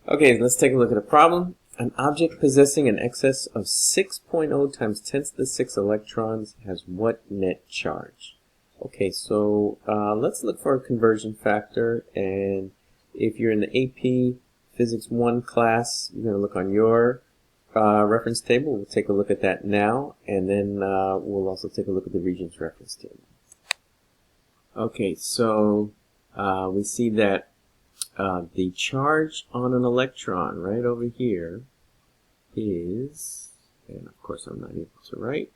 Okay, let's take a look at a problem. An object possessing an excess of 6.0 times 10 to the 6 electrons has what net charge? Okay, so let's look for a conversion factor, and if you're in the AP Physics 1 class, you're going to look on your reference table. We'll take a look at that now, and then we'll also take a look at the Regents reference table. Okay, so we see that the charge on an electron right over here is, and of course I'm not able to write.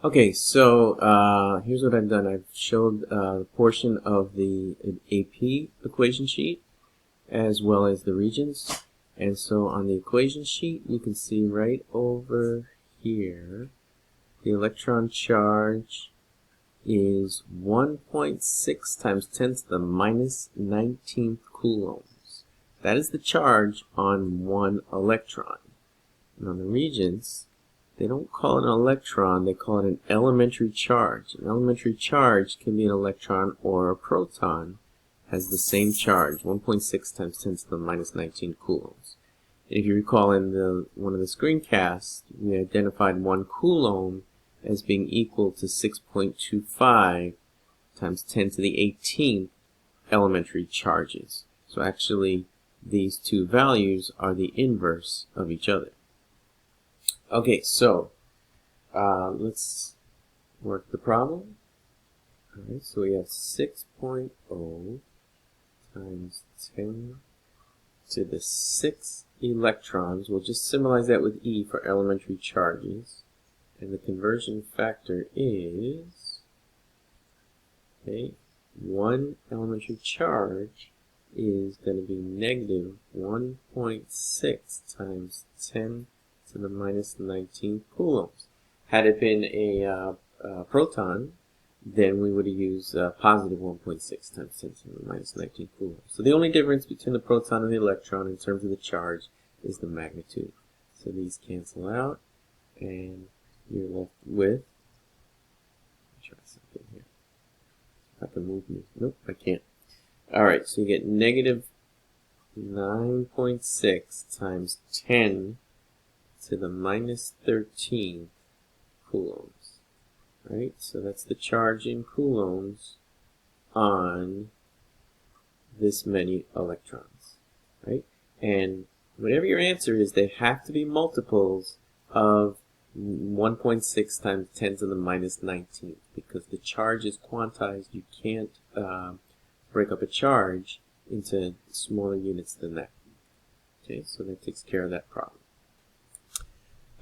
Okay, so here's what I've done. I've showed a portion of the AP equation sheet as well as the Regents. And so on the equation sheet, you can see right over here, the electron charge is 1.6 times 10 to the minus 19th coulombs. That is the charge on one electron. And on the Regents, they don't call it an electron, they call it an elementary charge. An elementary charge can be an electron or a proton, has the same charge, 1.6 times 10 to the minus 19 coulombs. If you recall in one of the screencasts, we identified 1 coulomb as being equal to 6.25 times 10 to the 18th elementary charges. So actually, these two values are the inverse of each other. Okay, so let's work the problem. Alright, so we have 6.0 times 10 to the 6 electrons. We'll just symbolize that with E for elementary charges. And the conversion factor is, okay, 1 elementary charge is going to be negative 1.6 times 10 to the minus 19 coulombs. Had it been a proton, then we would have used positive 1.6 times 10 to the minus 19 coulombs. So the only difference between the proton and the electron in terms of the charge is the magnitude. So these cancel out, and you're left with, try something here. I can move this. Nope, I can't. Alright, so you get negative 9.6 times 10 to the minus 13 coulombs. Right, so that's the charge in coulombs on this many electrons. Right, and whatever your answer is, they have to be multiples of 1.6 times 10 to the minus 19th, because the charge is quantized. You can't break up a charge into smaller units than that. Okay, so that takes care of that problem.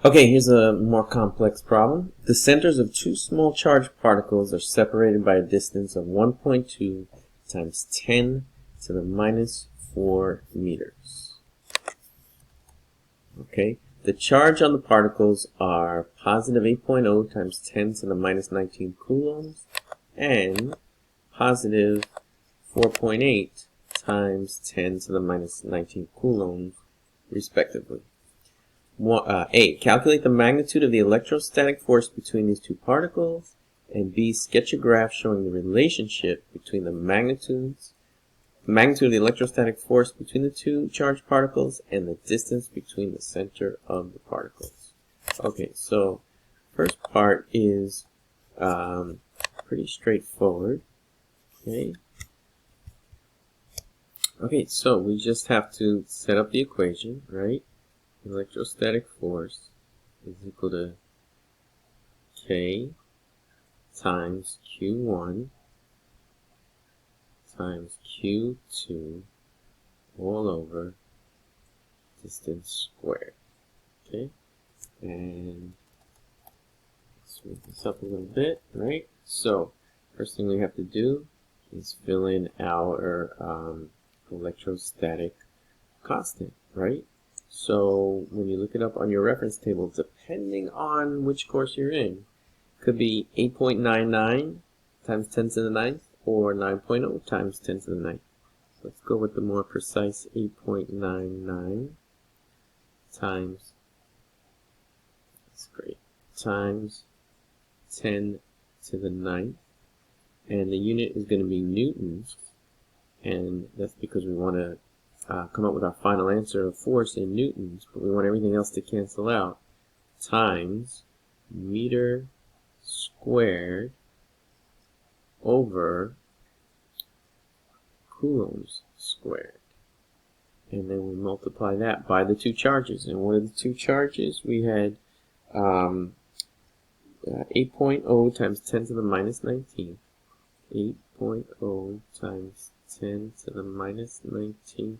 Okay, here's a more complex problem. The centers of two small charged particles are separated by a distance of 1.2 times 10 to the minus 4 meters. Okay, the charge on the particles are positive 8.0 times 10 to the minus 19 coulombs and positive 4.8 times 10 to the minus 19 coulombs, respectively. A. Calculate the magnitude of the electrostatic force between these two particles, and B. Sketch a graph showing the relationship between the magnitude of the electrostatic force between the two charged particles and the distance between the center of the particles. Okay, so first part is pretty straightforward. Okay, so we just have to set up the equation, right? Electrostatic force is equal to K times Q1 times Q2 all over distance squared. Okay, and let's move this up a little bit, right? So first thing we have to do is fill in our electrostatic constant, right? So when you look it up on your reference table, depending on which course you're in, it could be 8.99 times 10 to the 9th or 9.0 times 10 to the 9th. So let's go with the more precise 8.99 times, that's great, times 10 to the 9th. And the unit is going to be newtons, and that's because we want to come up with our final answer of force in newtons, but we want everything else to cancel out, times meter squared over coulombs squared. And then we multiply that by the two charges. And what are the two charges? We had 8.0 times 10 to the minus 19. 8.0 times 10 to the minus 19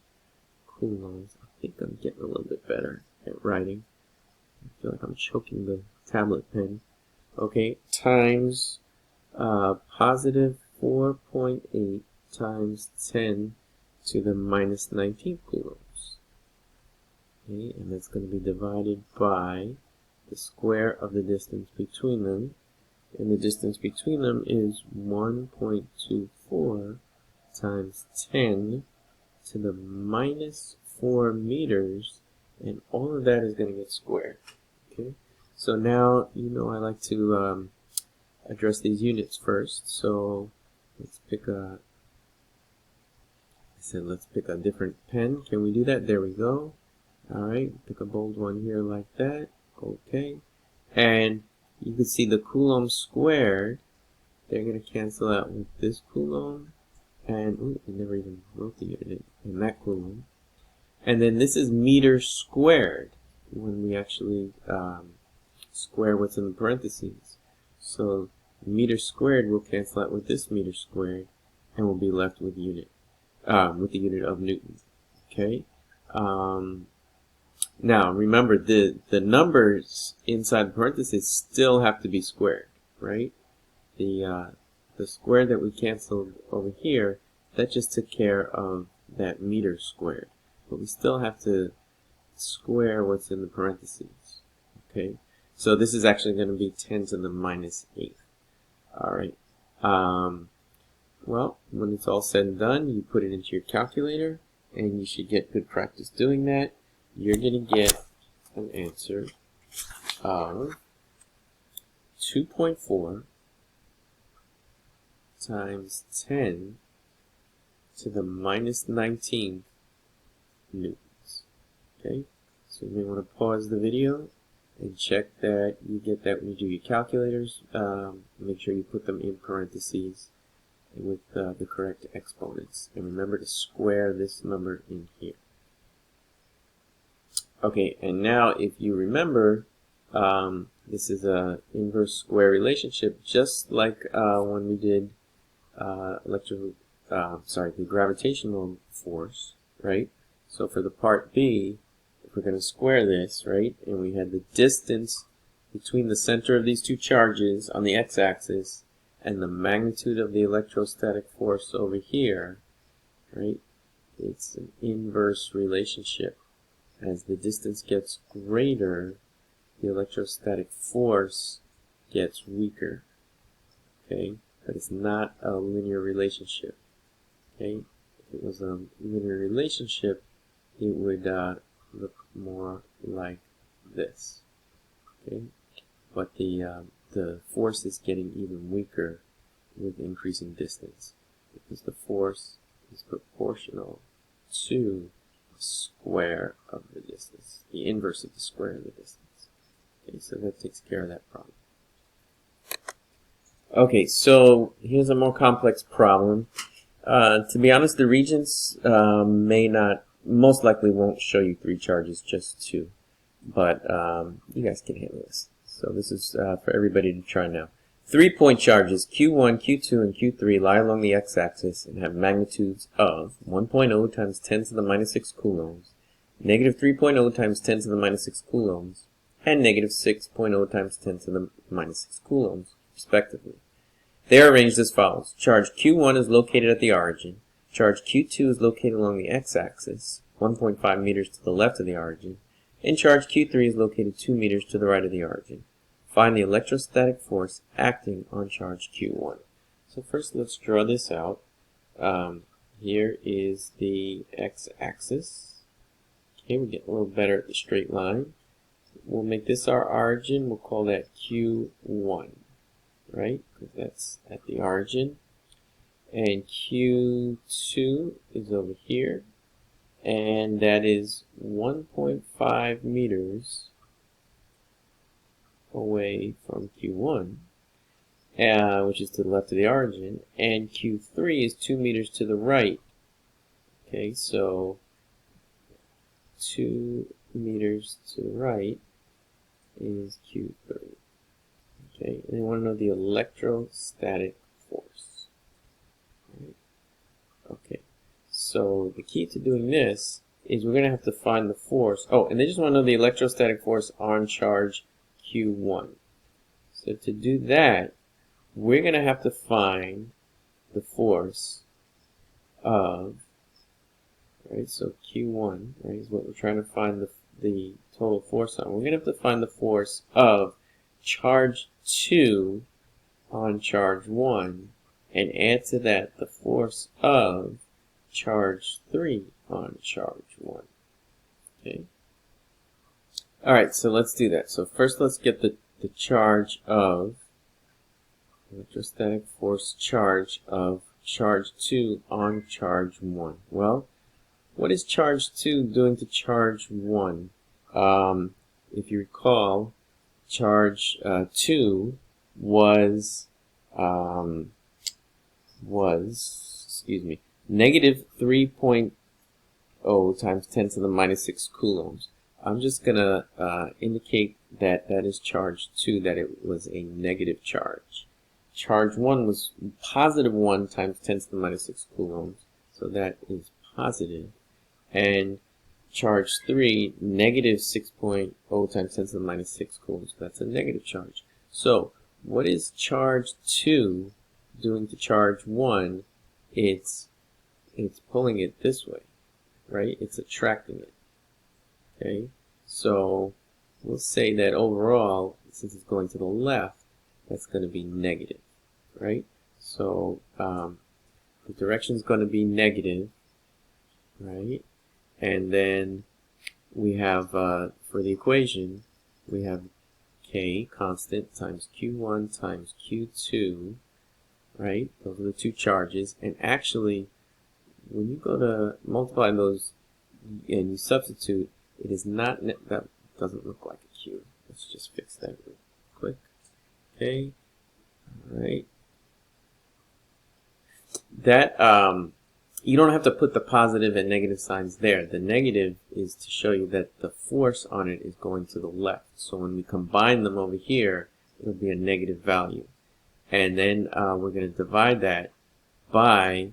coulombs. I think I'm getting a little bit better at writing. I feel like I'm choking the tablet pen. Okay, times positive 4.8 times 10 to the minus 19 coulombs. Okay, and that's going to be divided by the square of the distance between them. And the distance between them is 1.24 times 10 to the minus 4 meters, and all of that is going to get squared. Okay, so now you know I like to address these units first. So let's pick a. Let's pick a different pen. Can we do that? There we go. All right, pick a bold one here like that. Okay, and you can see the coulomb squared. They're going to cancel out with this coulomb, and ooh, we never even wrote the unit in that coulomb. And then this is meter squared when we actually square what's in the parentheses. So meter squared will cancel out with this meter squared, and we'll be left with unit, with the unit of newtons. Okay. Now remember the numbers inside the parentheses still have to be squared, right? The square that we canceled over here, that just took care of that meter squared, but we still have to square what's in the parentheses. Okay, so this is actually going to be 10 to the minus 8. All right. Well, when it's all said and done, you put it into your calculator, and you should get good practice doing that. You're going to get an answer of 2.4 times 10 to the minus 19 newtons. Okay, so you may want to pause the video and check that you get that when you do your calculators. Make sure you put them in parentheses with the correct exponents. And remember to square this number in here. Okay, and now if you remember, this is a inverse square relationship, just like when we did the gravitational force, right? So for the part B, if we're going to square this, right, and we had the distance between the center of these two charges on the x-axis and the magnitude of the electrostatic force over here, right, it's an inverse relationship. As the distance gets greater, the electrostatic force gets weaker. Okay, but it's not a linear relationship. Okay, if it was a linear relationship, it would look more like this. Okay, but the force is getting even weaker with increasing distance because the force is proportional to the square of the distance, the inverse of the square of the distance. Okay, so that takes care of that problem. Okay, so here's a more complex problem. To be honest, the Regents most likely won't show you 3 charges, just 2. But you guys can handle this. So this is for everybody to try now. 3-point charges Q1, Q2, and Q3 lie along the x-axis and have magnitudes of 1.0 times 10 to the minus 6 coulombs, negative 3.0 times 10 to the minus 6 coulombs, and negative 6.0 times 10 to the minus 6 coulombs, respectively. They are arranged as follows. Charge Q1 is located at the origin. Charge Q2 is located along the x-axis, 1.5 meters to the left of the origin, and charge Q3 is located 2 meters to the right of the origin. Find the electrostatic force acting on charge Q1. So first let's draw this out. Here is the x-axis. Okay, we get a little better at the straight line. We'll make this our origin. We'll call that Q1, right? Because that's at the origin. And Q2 is over here. and that is 1.5 meters away from Q1, which is to the left of the origin, and Q3 is 2 meters to the right. Okay, so 2 meters to the right is Q3. Okay, and you want to know the electrostatic force. Right. Okay, so the key to doing this is we're going to have to find the force. Oh, and they just want to know the electrostatic force on charge Q1. So to do that, we're going to have to find the force of, right, so Q1, right, is what we're trying to find the total force on. We're going to have to find the force of charge 2 on charge 1 and add to that the force of charge 3 on charge 1. Okay. Alright, so let's do that. So first let's get the charge of electrostatic force charge of charge 2 on charge 1. Well, what is charge 2 doing to charge 1? If you recall, charge 2 was negative 3.0 times 10 to the minus 6 coulombs. I'm just going to indicate that that is charge 2, that it was a negative charge. Charge 1 was positive 1 times 10 to the minus 6 coulombs, so that is positive. And charge 3, negative 6.0 times 10 to the minus 6 coulombs, so that's a negative charge. So what is charge 2 doing to charge 1? It's pulling it this way, right? It's attracting it. Okay, so we'll say that overall, since it's going to the left, that's going to be negative, right? So the direction is going to be negative, right? And then we have, for the equation, we have K constant times Q1 times Q2, right? Those are the two charges. And actually, when you go to multiply those and you substitute, it is not, that doesn't look like a Q. Let's just fix that real quick. Okay. All right. That, you don't have to put the positive and negative signs there. The negative is to show you that the force on it is going to the left. So when we combine them over here, it'll be a negative value. And then we're going to divide that by,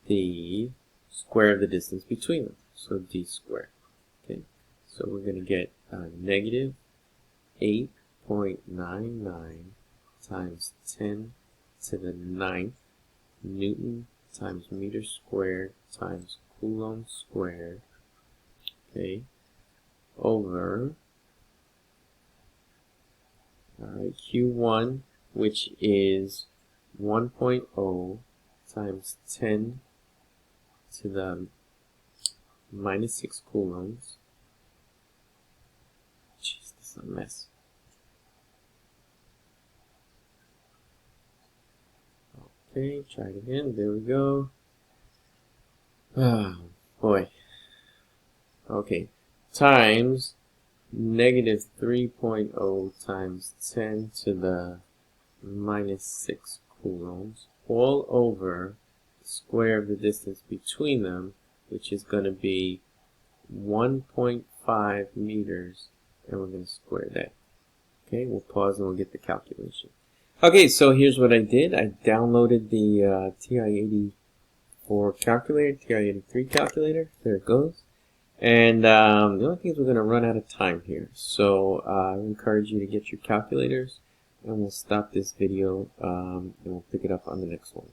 the square of the distance between them, so d squared. Okay, so we're going to get negative 8.99 times 10 to the 9th Newton times meter squared times Coulomb squared, okay, over, alright, Q1, which is 1.0 times 10 to the minus 6 coulombs. Jeez, this is a mess. Okay, try it again. There we go. Oh, boy. Okay, times negative 3.0 times 10 to the minus 6 coulombs, all over the square of the distance between them, which is going to be 1.5 meters, and we're going to square that. Okay, we'll pause and we'll get the calculation. Okay, so here's what I did. I downloaded the TI-84 calculator, TI-83 calculator. There it goes. And the only thing is we're going to run out of time here. So I encourage you to get your calculators, and we'll stop this video and we'll pick it up on the next one.